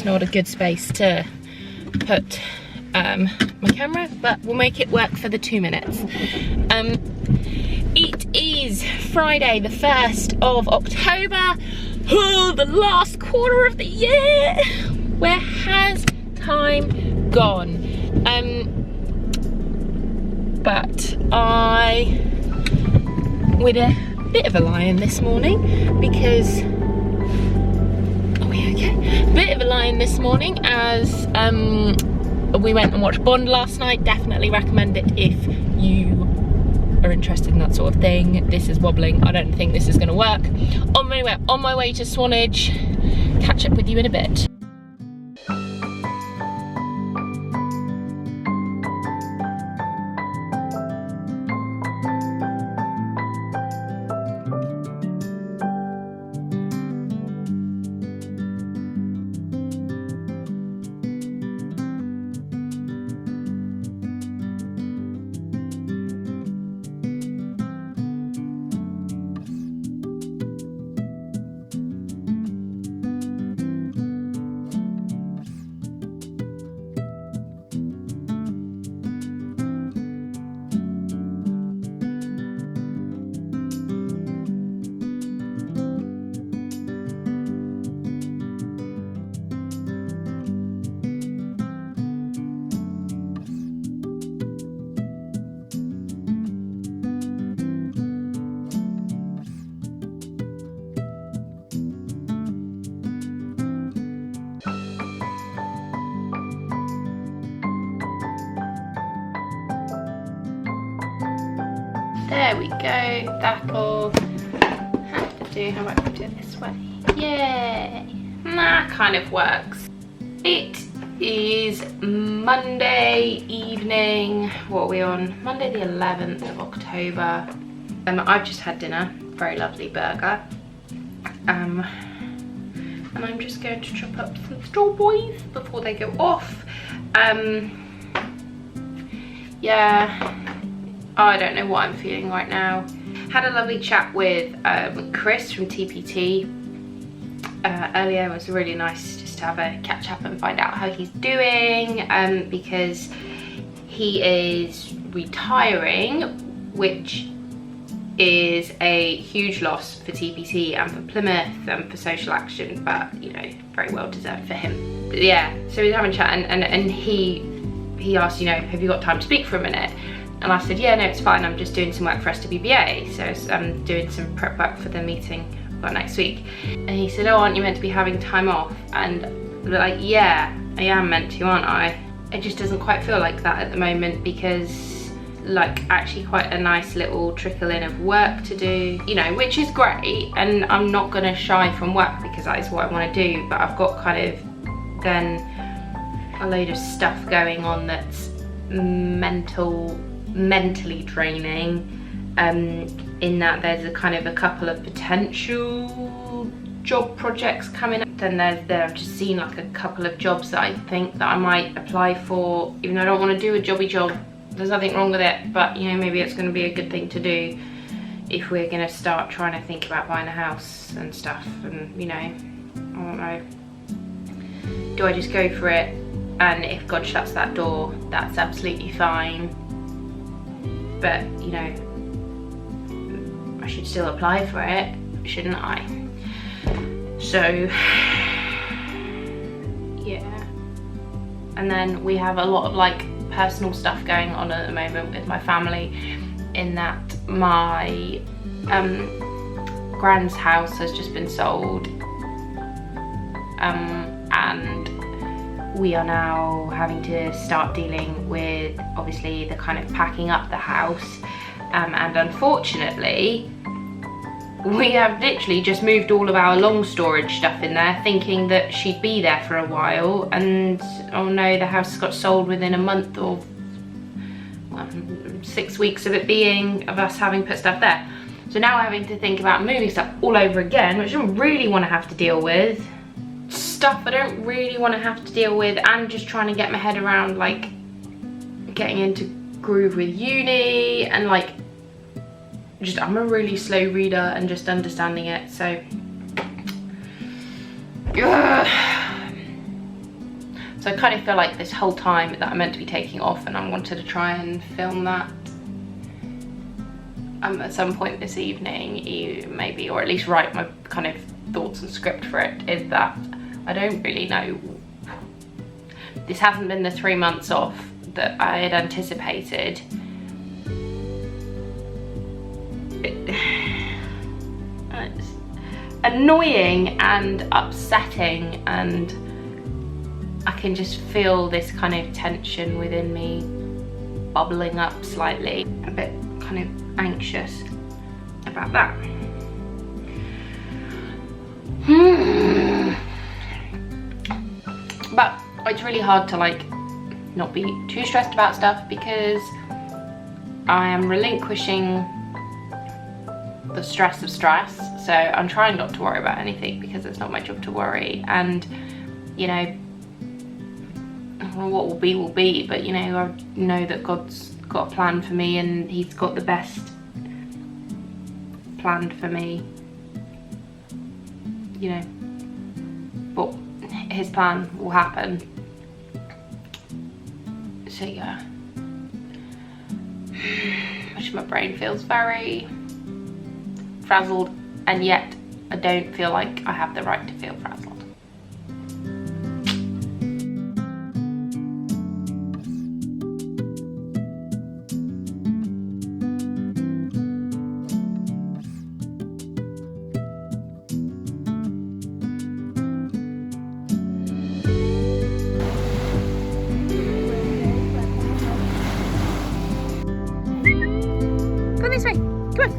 is not a good space to put my camera, but we'll make it work for the 2 minutes. It is Friday the 1st of October. Oh, the last quarter of the year. Where has time gone? But I with a bit of a lie-in this morning because bit of a lie-in this morning as we went and watched Bond last night. Definitely recommend it if you are interested in that sort of thing. This is wobbling. I don't think this is going to work. On my way to Swanage. Catch up with you in a bit. There we go, that'll have to do. How about we do it this way? Yay! That kind of works. It is Monday evening. What are we on? Monday the 11th of October. I've just had dinner, very lovely burger. And I'm just going to chop up some strawberries before they go off. Yeah. I don't know what I'm feeling right now. Had a lovely chat with Chris from TPT earlier. It was really nice just to have a catch up and find out how he's doing, because he is retiring, which is a huge loss for TPT and for Plymouth and for social action, but you know, very well deserved for him. But yeah, so we were having a chat and he asked, you know, have you got time to speak for a minute? And I said, yeah, no, it's fine. I'm just doing some work for SWBA. So I'm doing some prep work for the meeting we've got next week. And he said, oh, aren't you meant to be having time off? And we're like, yeah, I am meant to, aren't I? It just doesn't quite feel like that at the moment because like actually quite a nice little trickle in of work to do, you know, which is great. And I'm not gonna shy from work because that is what I wanna do. But I've got kind of then a load of stuff going on that's mentally draining, in that there's a kind of a couple of potential job projects coming up. Then I've just seen like a couple of jobs that I think that I might apply for, even though I don't want to do a jobby job. There's nothing wrong with it, but you know, maybe it's going to be a good thing to do if we're going to start trying to think about buying a house and stuff. And you know, I don't know, do I just go for it? And if God shuts that door, that's absolutely fine. But you know, I should still apply for it, shouldn't I? So yeah. And then we have a lot of like personal stuff going on at the moment with my family, in that my grand's house has just been sold, and we are now having to start dealing with obviously the kind of packing up the house, and unfortunately we have literally just moved all of our long storage stuff in there thinking that she'd be there for a while, and oh no, the house got sold within a month or 6 weeks of us having put stuff there. So now we're having to think about moving stuff all over again, which I don't really want to have to deal with. Stuff I don't really want to have to deal with, and just trying to get my head around like getting into groove with uni, and like just I'm a really slow reader and just understanding it. So So I kind of feel like this whole time that I'm meant to be taking off, and I wanted to try and film that at some point this evening, maybe, or at least write my kind of thoughts and script for it, is that I don't really know. This hasn't been the 3 months off that I had anticipated. It's annoying and upsetting, and I can just feel this kind of tension within me bubbling up slightly. A bit kind of anxious about that. But it's really hard to like not be too stressed about stuff, because I am relinquishing the stress of stress. So I'm trying not to worry about anything, because it's not my job to worry. And you know, what will be, but you know, I know that God's got a plan for me, and he's got the best planned for me, you know, but his plan will happen. So yeah, which my brain feels very frazzled, and yet I don't feel like I have the right to feel frazzled. Go this way, come on.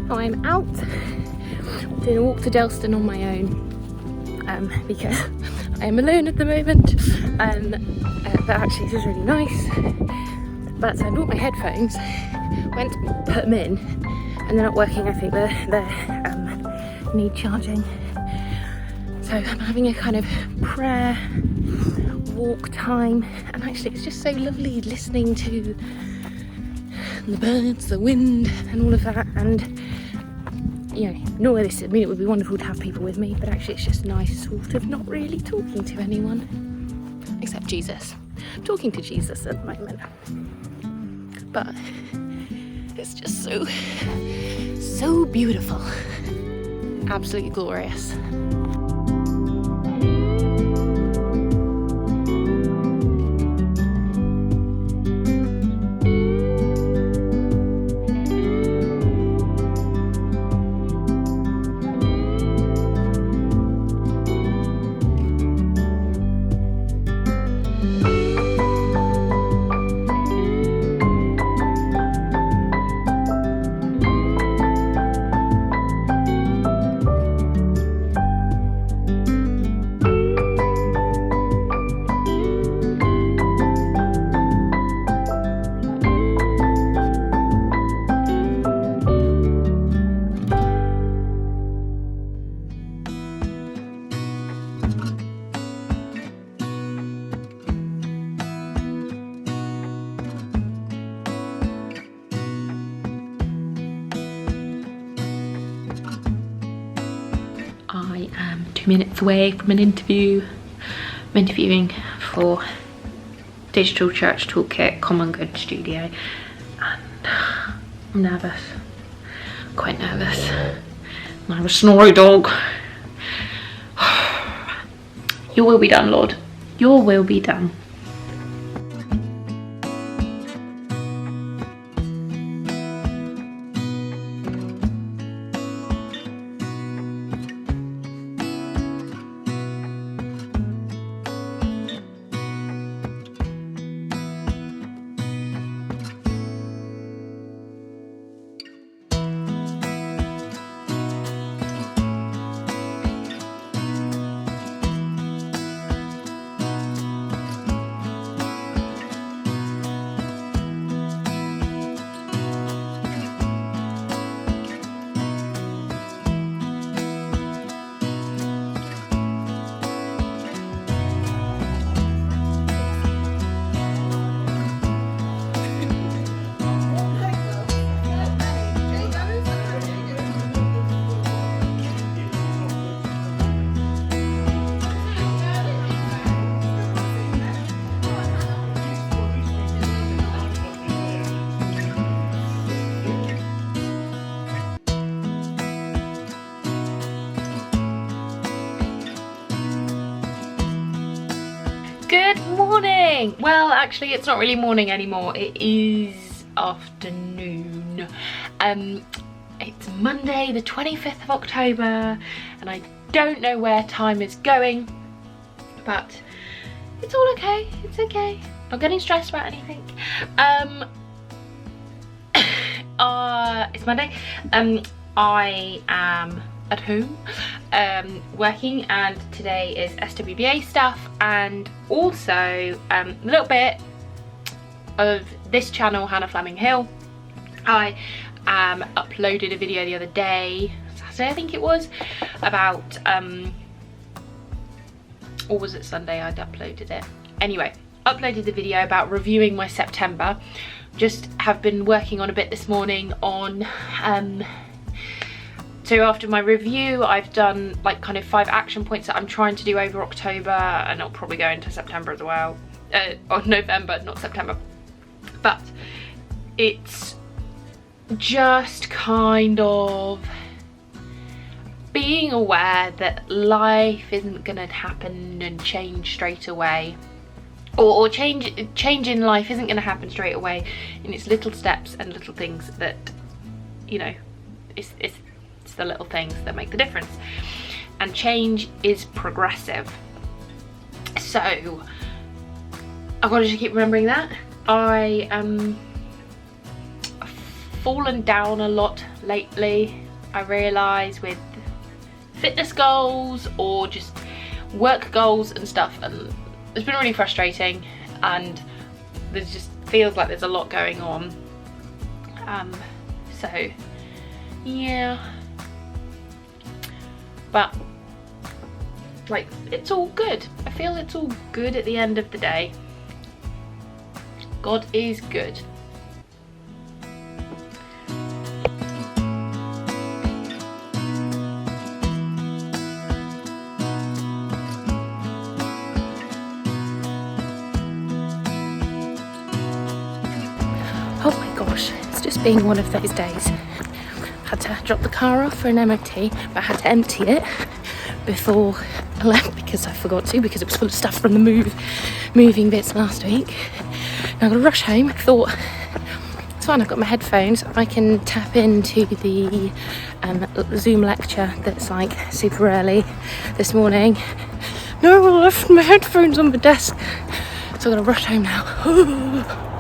I'm out doing a walk to Delston on my own, because I am alone at the moment, but actually this is really nice. But I bought my headphones, went to put them in, and they're not working. I think they need charging. So I'm having a kind of prayer walk time, and actually it's just so lovely listening to the birds, the wind, and all of that. And you know, normally this, I mean, it would be wonderful to have people with me, but actually it's just nice sort of not really talking to anyone except Jesus. I'm talking to Jesus at the moment, but it's just so beautiful, absolutely glorious. I am 2 minutes away from an interview. I'm interviewing for Digital Church Toolkit, Common Good Studio, and I'm nervous, quite nervous. I have a snory dog. Your will be done, Lord. Your will be done. morning. Well, actually it's not really morning anymore, it is afternoon. It's Monday the 25th of October and I don't know where time is going, but it's all okay, it's okay. Not getting stressed about anything. It's Monday. I am at home working, and today is SWBA stuff and also a little bit of this channel, Hannah Fleming-Hill. I uploaded a video the other day, Saturday I think it was, about or was it Sunday I'd uploaded it? Anyway, uploaded the video about reviewing my September. Just have been working on a bit this morning on so after my review I've done like kind of 5 action points that I'm trying to do over October, and I'll probably go into September as well, or November, not September. But it's just kind of being aware that life isn't gonna happen and change straight away, or change in life isn't gonna happen straight away, and it's little steps and little things that, you know, it's the little things that make the difference, and change is progressive. So I've got to just keep remembering that. I've fallen down a lot lately, I realise, with fitness goals or just work goals and stuff, and it's been really frustrating, and there's just feels like there's a lot going on. So yeah, but like it's all good. I feel it's all good at the end of the day. God is good. Oh my gosh, it's just been one of those days. Had to drop the car off for an MOT, but I had to empty it before I left because I forgot to, because it was full of stuff from the moving bits last week. Now I'm gonna rush home. I thought it's fine, I've got my headphones, I can tap into the Zoom lecture that's like super early this morning. No, I left my headphones on the desk, so I'm gonna rush home now.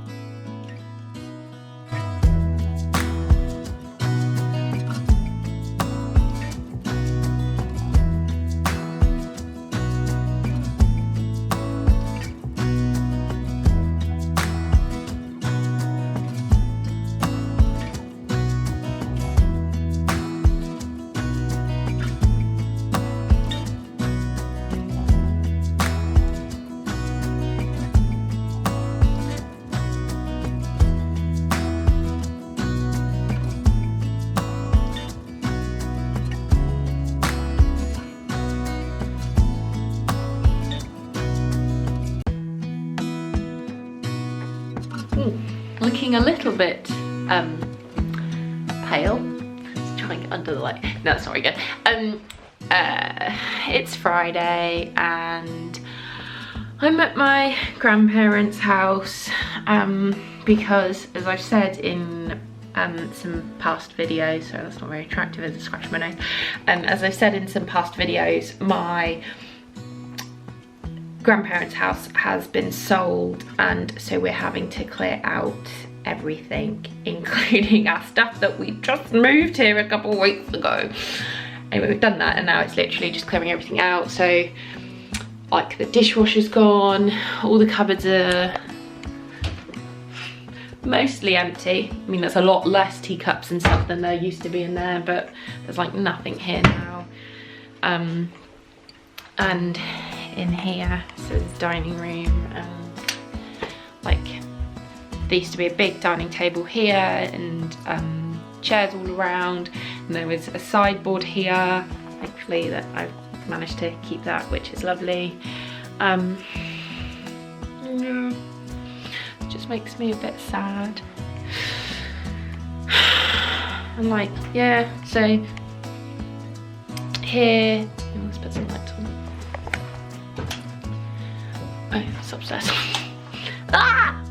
Looking a little bit pale. Just trying to get under the light. No, that's not very good. It's Friday and I'm at my grandparents' house because, as I've said in some past videos, so that's not very attractive as a scratch my nose. As I've said in some past videos, my grandparents' house has been sold, and so we're having to clear out everything, including our stuff that we just moved here a couple of weeks ago. Anyway, we've done that and now it's literally just clearing everything out. So like the dishwasher's gone, all the cupboards are mostly empty. I mean, there's a lot less teacups and stuff than there used to be in there, but there's like nothing here now. And in here, so there's dining room, and like there used to be a big dining table here and chairs all around, and there was a sideboard here, thankfully that I've managed to keep that, which is lovely. Yeah, it just makes me a bit sad. And like, yeah, so here, let's put some lights on. Oh, it's upstairs. Ah!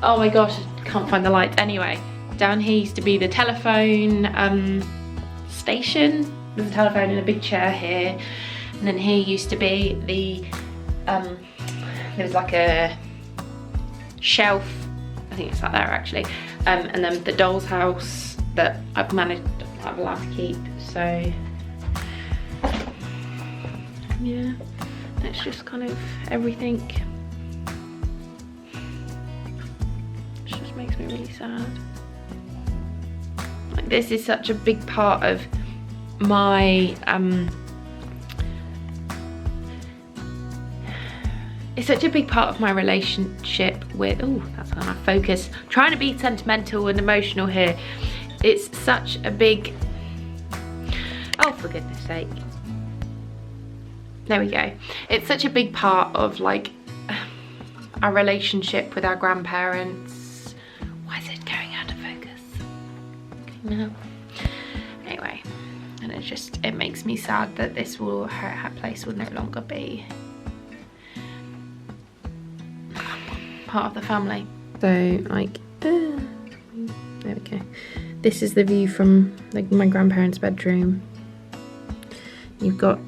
Oh my gosh, I can't find the lights. Anyway, down here used to be the telephone station. There's a telephone and a big chair here. And then here used to be the, there was like a shelf, I think it's like there actually. And then the doll's house that I'm allowed to keep, so. Yeah, that's just kind of everything. It just makes me really sad. Like, this is such a big part of my it's such a big part of my relationship with, oh, that's on our focus. I'm trying to be sentimental and emotional here. It's such a big, oh, for goodness sake. There we go. It's such a big part of like our relationship with our grandparents. Why is it going out of focus? Okay, now. Anyway, and it's just, it makes me sad that this will, her place will no longer be part of the family. So like, there we go. This is the view from like my grandparents' bedroom. You've got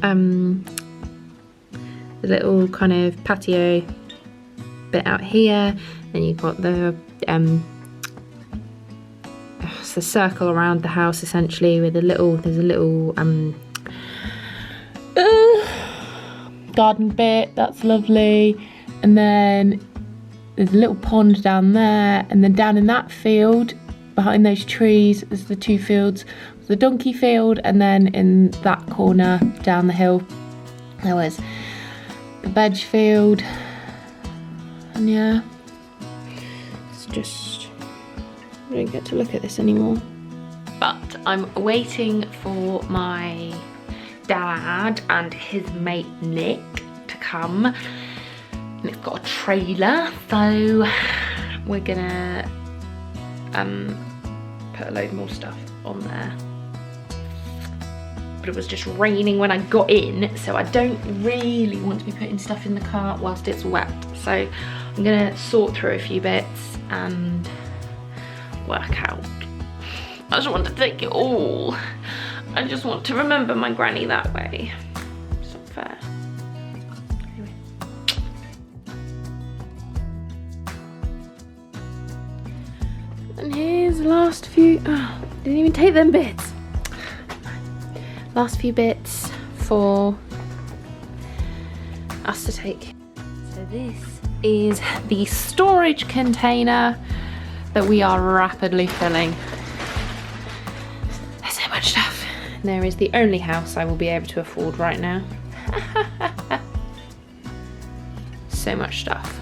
the little kind of patio bit out here, then you've got the it's the circle around the house essentially with a little, there's a little garden bit, that's lovely, and then there's a little pond down there, and then down in that field behind those trees is the two fields, the donkey field, and then in that corner down the hill there was the veg field. And yeah, it's just, I don't get to look at this anymore. But I'm waiting for my dad and his mate Nick to come. And it's got a trailer, so we're gonna put a load more stuff on there. But it was just raining when I got in, so I don't really want to be putting stuff in the car whilst it's wet. So I'm gonna sort through a few bits and work out. I just want to take it all. I just want to remember my granny that way. It's not fair. Anyway. And here's the last few, oh, didn't even take them bits. Last few bits for us to take. So this is the storage container that we are rapidly filling. There's so much stuff. And there is the only house I will be able to afford right now. So much stuff.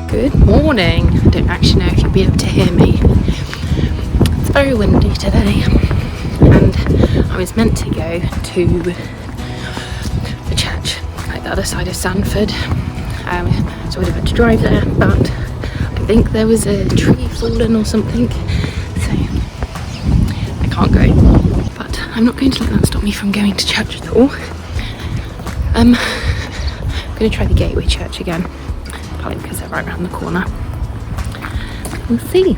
Good morning. I don't actually know if you'll be able to hear me. It's very windy today, and I was meant to go to the church like the other side of Sanford, so I would have had to drive there, but I think there was a tree fallen or something, so I can't go. But I'm not going to let that stop me from going to church at all. I'm going to try the Gateway Church again, because they're right around the corner. We'll see.